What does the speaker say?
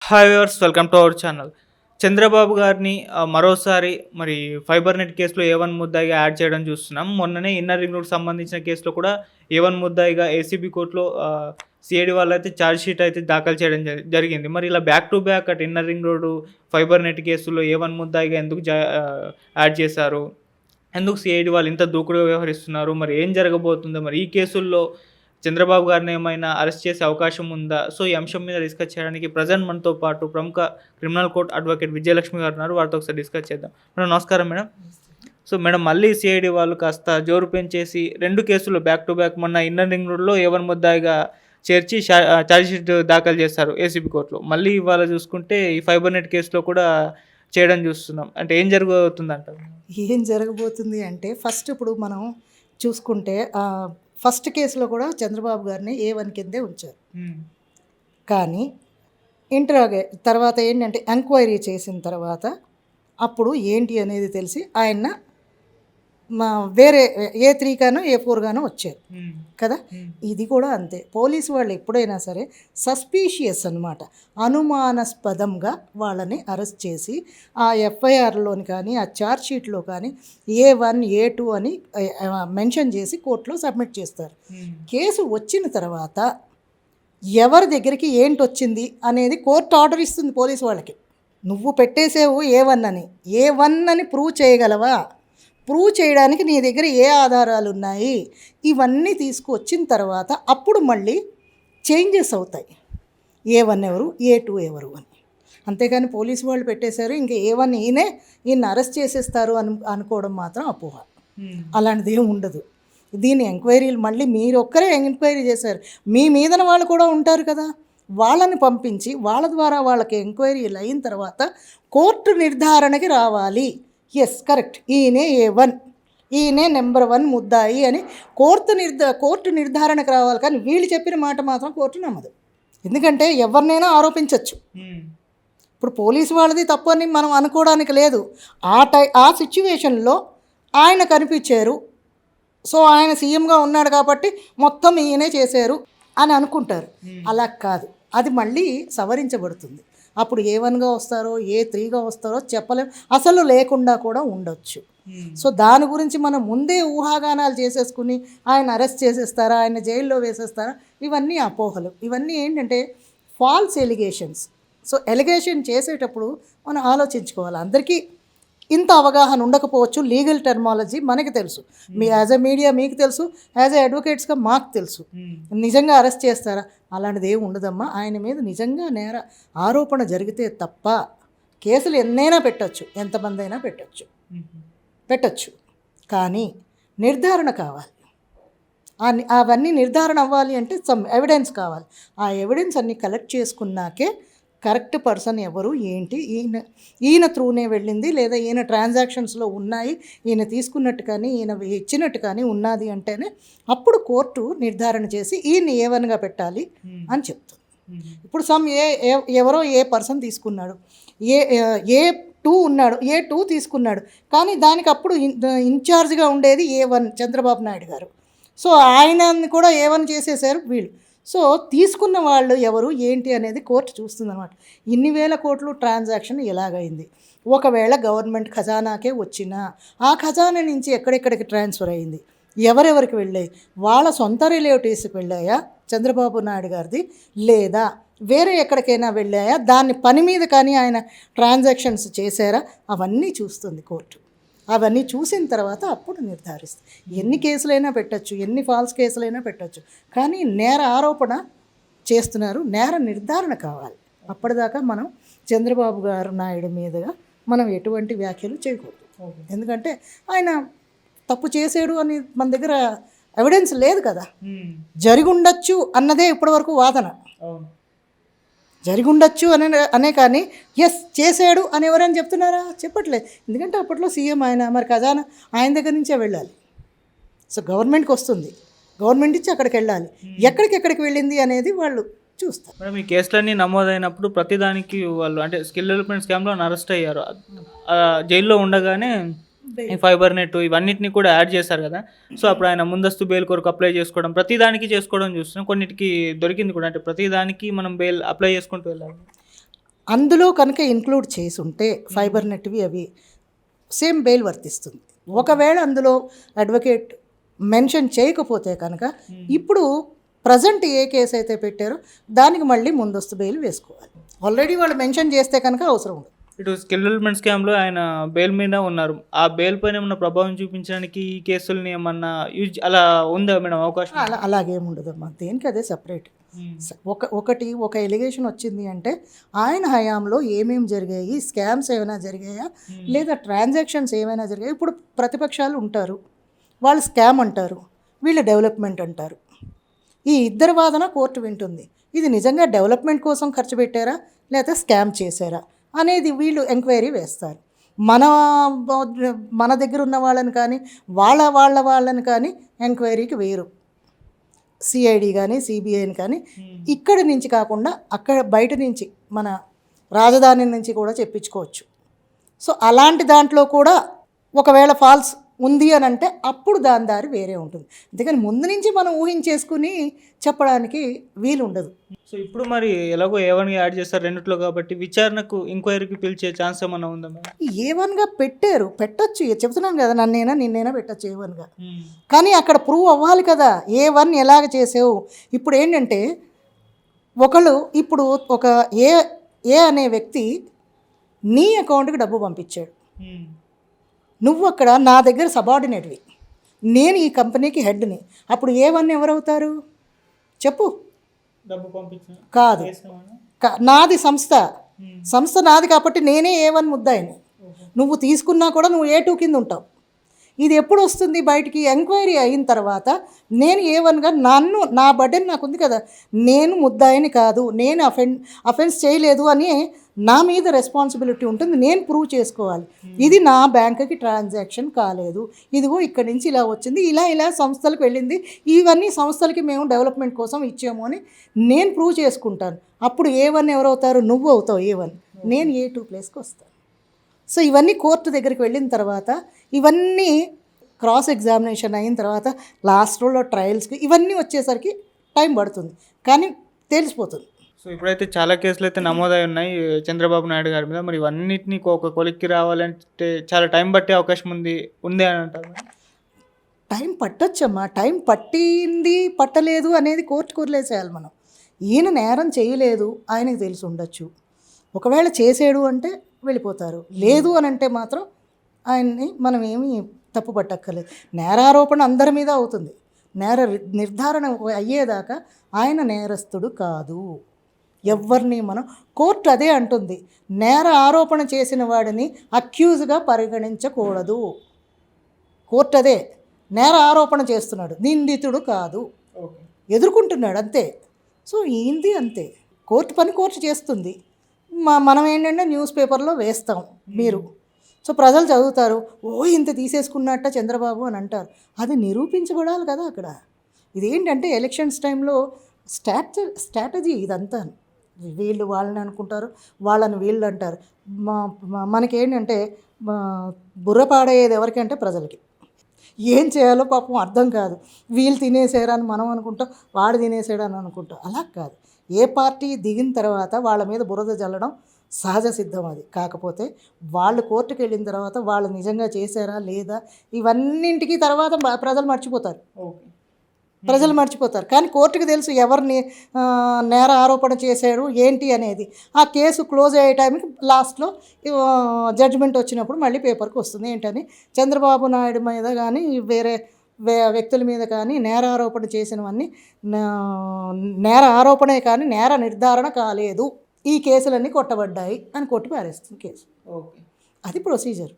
Hi viewers, welcome to our channel. Chandrababu గారిని మరోసారి మరి ఫైబర్ నెట్ కేసులో ఏ1 ముద్దాయిగా యాడ్ చేయడం చూస్తున్నాం. మొన్ననే ఇన్నర్ రింగ్ రోడ్‌కి సంబంధించిన కేసులో కూడా ఏ1 ముద్దాయిగా ఏసీబీ కోర్టులో సీఐడీ వాళ్ళైతే ఛార్జ్ షీట్ అయితే దాఖలు చేయడం జరిగింది. మరి ఇలా బ్యాక్ టు బ్యాక్ అటు inner ring road, fibre net కేసుల్లో ఏ1 ముద్దాయిగా ఎందుకు యాడ్ చేశారు? ఎందుకు సీఐడీ వాళ్ళు ఇంత దూకుడుగా వ్యవహరిస్తున్నారు? మరి ఏం జరగబోతుందో? మరి ఈ కేసుల్లో చంద్రబాబు గారిని ఏమైనా అరెస్ట్ చేసే అవకాశం ఉందా? సో, ఈ అంశం మీద డిస్కస్ చేయడానికి ప్రెజెంట్ మనతో పాటు ప్రముఖ క్రిమినల్ కోర్ట్ అడ్వకేట్ విజయలక్ష్మి గారు ఉన్నారు. వారితో ఒకసారి డిస్కస్ చేద్దాం. మేడం నమస్కారం మేడం. సో మేడం, మళ్ళీ సీఐడీ వాళ్ళు కాస్త జోరు పెంచేసి 2 కేసులు బ్యాక్ టు బ్యాక్ మొన్న ఇన్నర్ రింగ్ రోడ్‌లో ఏ1 ముద్దాయిగా చేర్చి ఛార్జ్ షీట్ దాఖలు చేశారు ఏసీబీ కోర్టులో. మళ్ళీ ఇవాళ చూసుకుంటే ఈ ఫైబర్ నెట్ కేసులో కూడా చేయడం చూస్తున్నాం. అంటే ఏం జరగబోతుందంటారు? ఏం జరగబోతుంది అంటే ఫస్ట్ ఇప్పుడు మనం చూసుకుంటే ఫస్ట్ కేసులో కూడా చంద్రబాబు గారిని ఏ1 కిందే ఉంచారు. కానీ తర్వాత ఏంటంటే ఎంక్వైరీ చేసిన తర్వాత అప్పుడు ఏంటి అనేది తెలిసి ఆయన వేరే ఏ3 గానో ఏ4 గానో వచ్చారు కదా. ఇది కూడా అంతే. పోలీసు వాళ్ళు ఎప్పుడైనా సరే సస్పీషియస్ అనమాట, అనుమానాస్పదంగా వాళ్ళని అరెస్ట్ చేసి ఆ ఎఫ్ఐఆర్లోని కానీ ఆ ఛార్జ్ షీట్లో కానీ ఏ1 ఏ2 అని మెన్షన్ చేసి కోర్టులో సబ్మిట్ చేస్తారు. కేసు వచ్చిన తర్వాత ఎవరి దగ్గరికి ఏంటి వచ్చింది అనేది కోర్టు ఆర్డర్ ఇస్తుంది పోలీసు వాళ్ళకి. నువ్వు పెట్టేసేవు ఏ1 అని ప్రూవ్ చేయగలవా? ప్రూవ్ చేయడానికి నీ దగ్గర ఏ ఆధారాలు ఉన్నాయి? ఇవన్నీ తీసుకువచ్చిన తర్వాత అప్పుడు మళ్ళీ చేంజెస్ అవుతాయి. ఏ1 ఎవరు, ఏ2 ఎవరు అని. అంతేకాని పోలీసు వాళ్ళు పెట్టేశారు ఇంకా ఏ1 ఈయన అరెస్ట్ చేసేస్తారు అనుకోవడం మాత్రం అపోహ. అలాంటిది ఏమి ఉండదు. దీని ఎంక్వైరీలు మళ్ళీ మీరు ఒక్కరే ఎంక్వైరీ చేశారు, మీ మీదన వాళ్ళు కూడా ఉంటారు కదా, వాళ్ళని పంపించి వాళ్ళ ద్వారా వాళ్ళకి ఎంక్వైరీలు అయిన తర్వాత కోర్టు నిర్ధారణకి రావాలి. ఎస్ కరెక్ట్, ఈయనే ఏ1, ఈయనే నెంబర్ 1 ముద్దాయి అని కోర్టు నిర్ధారణకు రావాలి. కానీ వీళ్ళు చెప్పిన మాట మాత్రం కోర్టు నమ్మదు. ఎందుకంటే ఎవరినైనా ఆరోపించవచ్చు. ఇప్పుడు పోలీసు వాళ్ళది తప్పు అని మనం అనుకోవడానికి లేదు. ఆ సిచ్యువేషన్లో ఆయన కనిపించారు, సో ఆయన సీఎంగా ఉన్నాడు కాబట్టి మొత్తం ఈయనే చేశారు అని అనుకుంటారు. అలా కాదు, అది మళ్ళీ సవరించబడుతుంది. అప్పుడు ఏ1గా వస్తారో ఏ3గా వస్తారో చెప్పలేం, అసలు లేకుండా కూడా ఉండొచ్చు. సో దాని గురించి మనం ముందే ఊహాగానాలు చేసేసుకుని ఆయన అరెస్ట్ చేసేస్తారా, ఆయన జైల్లో వేసేస్తారా, ఇవన్నీ అపోహలు. ఇవన్నీ ఏంటంటే ఫాల్స్ ఎలిగేషన్స్. సో ఎలిగేషన్ చేసేటప్పుడు మనం ఆలోచించుకోవాలి. అందరికీ ఇంత అవగాహన ఉండకపోవచ్చు. లీగల్ టెర్మాలజీ మనకి తెలుసు, మీ యాజ్ ఎ మీడియా మీకు తెలుసు, యాజ్ ఎ అడ్వకేట్స్గా మాకు తెలుసు. నిజంగా అరెస్ట్ చేస్తారా? అలాంటిది ఏమి ఉండదమ్మా. ఆయన మీద నిజంగా నేర ఆరోపణ జరిగితే తప్ప కేసులు ఎన్నైనా పెట్టచ్చు, ఎంతమంది అయినా పెట్టచ్చు. కానీ నిర్ధారణ కావాలి. అవన్నీ నిర్ధారణ అవ్వాలి అంటే సమ్ ఎవిడెన్స్ కావాలి. ఆ ఎవిడెన్స్ అన్నీ కలెక్ట్ చేసుకున్నాకే కరెక్ట్ పర్సన్ ఎవరు ఏంటి, ఈయన త్రూనే వెళ్ళింది లేదా ఈయన ట్రాన్సాక్షన్స్లో ఉన్నాయి, ఈయన తీసుకున్నట్టు కానీ ఈయన ఇచ్చినట్టు కానీ ఉన్నది అంటేనే అప్పుడు కోర్టు నిర్ధారణ చేసి ఈయన్ని ఏ1గా పెట్టాలి అని చెప్తుంది. ఇప్పుడు ఎవరో ఏ పర్సన్ తీసుకున్నాడు, ఏ2 ఉన్నాడు, ఏ2 తీసుకున్నాడు, కానీ దానికి అప్పుడు ఇన్ఛార్జ్గా ఉండేది ఏ1 చంద్రబాబు నాయుడు గారు. సో ఆయనని కూడా ఏ1 చేసేసారు వీళ్ళు. సో తీసుకున్న వాళ్ళు ఎవరు ఏంటి అనేది కోర్టు చూస్తుంది అనమాట. ఇన్ని వేల కోట్లు ట్రాన్సాక్షన్ ఎలాగైంది, ఒకవేళ గవర్నమెంట్ ఖజానాకే వచ్చినా ఆ ఖజానా నుంచి ఎక్కడెక్కడికి ట్రాన్స్ఫర్ అయింది, ఎవరెవరికి వెళ్ళాయి, వాళ్ళ సొంత రిలేటివ్స్కి వెళ్ళాయా చంద్రబాబు నాయుడు గారిది, లేదా వేరే ఎక్కడికైనా వెళ్ళాయా, దాన్ని పని మీద కానీ ఆయన ట్రాన్సాక్షన్స్ చేశారా, అవన్నీ చూస్తుంది కోర్టు. అవన్నీ చూసిన తర్వాత అప్పుడు నిర్ధారిస్తుంది. ఎన్ని కేసులైనా పెట్టచ్చు, ఎన్ని ఫాల్స్ కేసులైనా పెట్టచ్చు, కానీ నేర ఆరోపణ చేస్తున్నారు, నేర నిర్ధారణ కావాలి. అప్పటిదాకా మనం చంద్రబాబు నాయుడు మీదుగా మనం ఎటువంటి వ్యాఖ్యలు చేయకూడదు. ఎందుకంటే ఆయన తప్పు చేసాడు అని మన దగ్గర ఎవిడెన్స్ లేదు కదా. జరిగి ఉండొచ్చు అన్నదే ఇప్పటివరకు వాదన. జరిగి ఉండొచ్చు అనే కానీ ఎస్ చేశాడు అని ఎవరైనా చెప్తున్నారా? చెప్పట్లేదు. ఎందుకంటే అప్పట్లో సీఎం ఆయన, మరి ఖజానా ఆయన దగ్గర నుంచే వెళ్ళాలి. సో గవర్నమెంట్కి వస్తుంది, గవర్నమెంట్ నుంచి అక్కడికి వెళ్ళాలి, ఎక్కడికి వెళ్ళింది అనేది వాళ్ళు చూస్తారు. మేడం, ఈ కేసులన్నీ నమోదైనప్పుడు ప్రతిదానికి వాళ్ళు అంటే స్కిల్ డెవలప్మెంట్ స్కామ్లో అరెస్ట్ అయ్యారు. జైల్లో ఉండగానే ఈ ఫైబర్ నెట్ ఇవన్నిటిని కూడా యాడ్ చేశారు కదా. సో అప్పుడు ఆయన ముందస్తు బెయిల్ కొరకు అప్లై చేసుకోవడం, ప్రతిదానికి చేసుకోవడం చూస్తున్నాం. కొన్నిటికి దొరికింది కూడా, అంటే ప్రతిదానికి మనం బెయిల్ అప్లై చేసుకుంటూ వెళ్ళాలి. అందులో కనుక ఇంక్లూడ్ చేసుంటే ఫైబర్ నెట్వి అవి సేమ్ బెయిల్ వర్తిస్తుంది. ఒకవేళ అందులో అడ్వకేట్ మెన్షన్ చేయకపోతే కనుక ఇప్పుడు ప్రజెంట్ ఏ కేసు అయితే పెట్టారో దానికి మళ్ళీ ముందస్తు బెయిల్ వేసుకోవాలి. ఆల్రెడీ వాళ్ళు మెన్షన్ చేస్తే కనుక అవసరం ఉండదు. ఇటు స్కిల్ డెవలప్మెంట్ స్కామ్లో ఆయన బెయిల్ మీద ఉన్నారు. ఆ బెయిల్ పైన ఏమన్నా ప్రభావం చూపించడానికి ఈ కేసుల్ని ఏమన్నా యూజ్ అలా ఉందా మేడం అవకాశం? అలాగేముండదమ్మా, దేనికి అదే సపరేట్. ఒక ఎలిగేషన్ వచ్చింది అంటే ఆయన హయాంలో ఏమేమి జరిగాయి, స్కామ్స్ ఏమైనా జరిగాయా లేదా ట్రాన్సాక్షన్స్ ఏమైనా జరిగాయి. ఇప్పుడు ప్రతిపక్షాలు ఉంటారు, వాళ్ళు స్కామ్ అంటారు, వీళ్ళు డెవలప్మెంట్ అంటారు. ఈ ఇద్దరు వాదన కోర్టు వింటుంది. ఇది నిజంగా డెవలప్మెంట్ కోసం ఖర్చు పెట్టారా లేకపోతే స్కామ్ చేశారా అనేది వీళ్ళు ఎంక్వైరీ వేస్తారు. మన దగ్గర ఉన్న వాళ్ళని కానీ వాళ్ళని కానీ ఎంక్వైరీకి వేరు. సిఐడి కానీ సిబిఐని కానీ ఇక్కడి నుంచి కాకుండా అక్కడ బయట నుంచి మన రాజధాని నుంచి కూడా చెప్పించుకోవచ్చు. సో అలాంటి దాంట్లో కూడా ఒకవేళ ఫాల్స్ ఉంది అని అంటే అప్పుడు దాని దారి వేరే ఉంటుంది. అందుకని ముందు నుంచి మనం ఊహించేసుకుని చెప్పడానికి వీలు ఉండదు. సో ఇప్పుడు మరి ఎలాగో A1 యాడ్ చేస్తారు రెండిట్లో కాబట్టి విచారణకు ఎంక్వైరీకి పిలిచే ఛాన్స్ ఏమన్నా ఉందా మేడం? A1గా పెట్టచ్చు, చెప్తున్నాను కదా, నిన్నైనా పెట్టచ్చు A1గా. కానీ అక్కడ ప్రూవ్ అవ్వాలి కదా A1 ఎలాగ చేసావు. ఇప్పుడు ఏంటంటే ఇప్పుడు ఒక ఏ అనే వ్యక్తి నీ అకౌంట్కి డబ్బు పంపించాడు. నువ్వు అక్కడ నా దగ్గర సబార్డినేట్వి, నేను ఈ కంపెనీకి హెడ్ని. అప్పుడు A1 ఎవరవుతారు చెప్పు? డబ్బు పంపించిన కాదు, నాది సంస్థ నాది కాబట్టి నేనే A1 ముద్దాయిని. నువ్వు తీసుకున్నా కూడా నువ్వు A2 కింద ఉంటావు. ఇది ఎప్పుడు వస్తుంది బయటికి? ఎంక్వైరీ అయిన తర్వాత నేను A1గా నా బర్డెన్ నాకు ఉంది కదా, నేను ముద్దాయిని కాదు, నేను అఫెన్స్ చేయలేదు అని నా మీద రెస్పాన్సిబిలిటీ ఉంటుంది. నేను ప్రూవ్ చేసుకోవాలి ఇది నా బ్యాంకుకి ట్రాన్సాక్షన్ కాలేదు, ఇదిగో ఇక్కడి నుంచి ఇలా వచ్చింది, ఇలా సంస్థలకు వెళ్ళింది, ఇవన్నీ సంస్థలకి మేము డెవలప్మెంట్ కోసం ఇచ్చాము అని నేను ప్రూవ్ చేసుకుంటాను. అప్పుడు A1 ఎవరవుతారు? నువ్వు అవుతావు A1, నేను A2 ప్లేస్కి వస్తాను. సో ఇవన్నీ కోర్టు దగ్గరికి వెళ్ళిన తర్వాత, ఇవన్నీ క్రాస్ ఎగ్జామినేషన్ అయిన తర్వాత, లాస్ట్ రోలో ట్రయల్స్కి ఇవన్నీ వచ్చేసరికి టైం పడుతుంది, కానీ తెలిసిపోతుంది. సో ఇప్పుడైతే చాలా కేసులు అయితే నమోదై ఉన్నాయి చంద్రబాబు నాయుడు గారి మీద. మరి ఇవన్నిటినీ ఒక కొలిక్కి రావాలంటే చాలా టైం పట్టే అవకాశం ఉంది అని అంటారు. టైం పట్టొచ్చమ్మా, టైం పట్టింది పట్టలేదు అనేది కోర్టుకు వదిలేసేయాలి మనం. ఈయన నేరం చేయలేదు ఆయనకు తెలిసి ఉండొచ్చు, ఒకవేళ చేసాడు అంటే వెళ్ళిపోతారు, లేదు అని అంటే మాత్రం ఆయన్ని మనం ఏమీ తప్పు పట్టక్కర్లేదు. నేరారోపణ అందరి మీద అవుతుంది, నేర నిర్ధారణ అయ్యేదాకా ఆయన నేరస్తుడు కాదు. ఎవరిని మనం కోర్టు అదే అంటుంది, నేర ఆరోపణ చేసిన వాడిని అక్యూజ్గా పరిగణించకూడదు. కోర్టు అదే, నేర ఆరోపణ చేస్తున్నాడు, నిందితుడు కాదు, ఎదుర్కొంటున్నాడు అంతే. సో ఏంది అంతే, కోర్టు పని కోర్టు చేస్తుంది. మనం ఏంటంటే న్యూస్ పేపర్లో వేస్తాం మీరు, సో ప్రజలు చదువుతారు, ఇంత తీసేసుకున్నట్ట చంద్రబాబు అని అంటారు. అది నిరూపించబడాలి కదా అక్కడ. ఇదేంటంటే ఎలక్షన్స్ టైంలో స్ట్రాటజీ ఇదంతా. వీళ్ళు వాళ్ళని అనుకుంటారు, వాళ్ళని వీళ్ళు అంటారు. మనకేంటంటే బుర్రపాడేది ఎవరికంటే ప్రజలకి. ఏం చేయాలో పాపం అర్థం కాదు. వీళ్ళు తినేసారని మనం అనుకుంటాం, వాడు తినేసాడని అనుకుంటాం. అలా కాదు, ఏ పార్టీ దిగిన తర్వాత వాళ్ళ మీద బురద జల్లడం సహజ సిద్ధం. అది కాకపోతే వాళ్ళు కోర్టుకు వెళ్ళిన తర్వాత వాళ్ళు నిజంగా చేశారా లేదా ఇవన్నింటికి తర్వాత ప్రజలు మర్చిపోతారు. కానీ కోర్టుకు తెలుసు ఎవరిని నేర ఆరోపణ చేశారు ఏంటి అనేది. ఆ కేసు క్లోజ్ అయ్యే టైంకి లాస్ట్లో జడ్జిమెంట్ వచ్చినప్పుడు మళ్ళీ పేపర్కి వస్తుంది ఏంటని, చంద్రబాబు నాయుడు మీద కానీ వేరే వ్యక్తుల మీద కానీ నేర ఆరోపణ చేసినవన్నీ నేర ఆరోపణే కానీ నేర నిర్ధారణ కాలేదు, ఈ కేసులన్నీ కొట్టబడ్డాయి అని కొట్టి పారేస్తుంది కేసు. అది ప్రొసీజర్.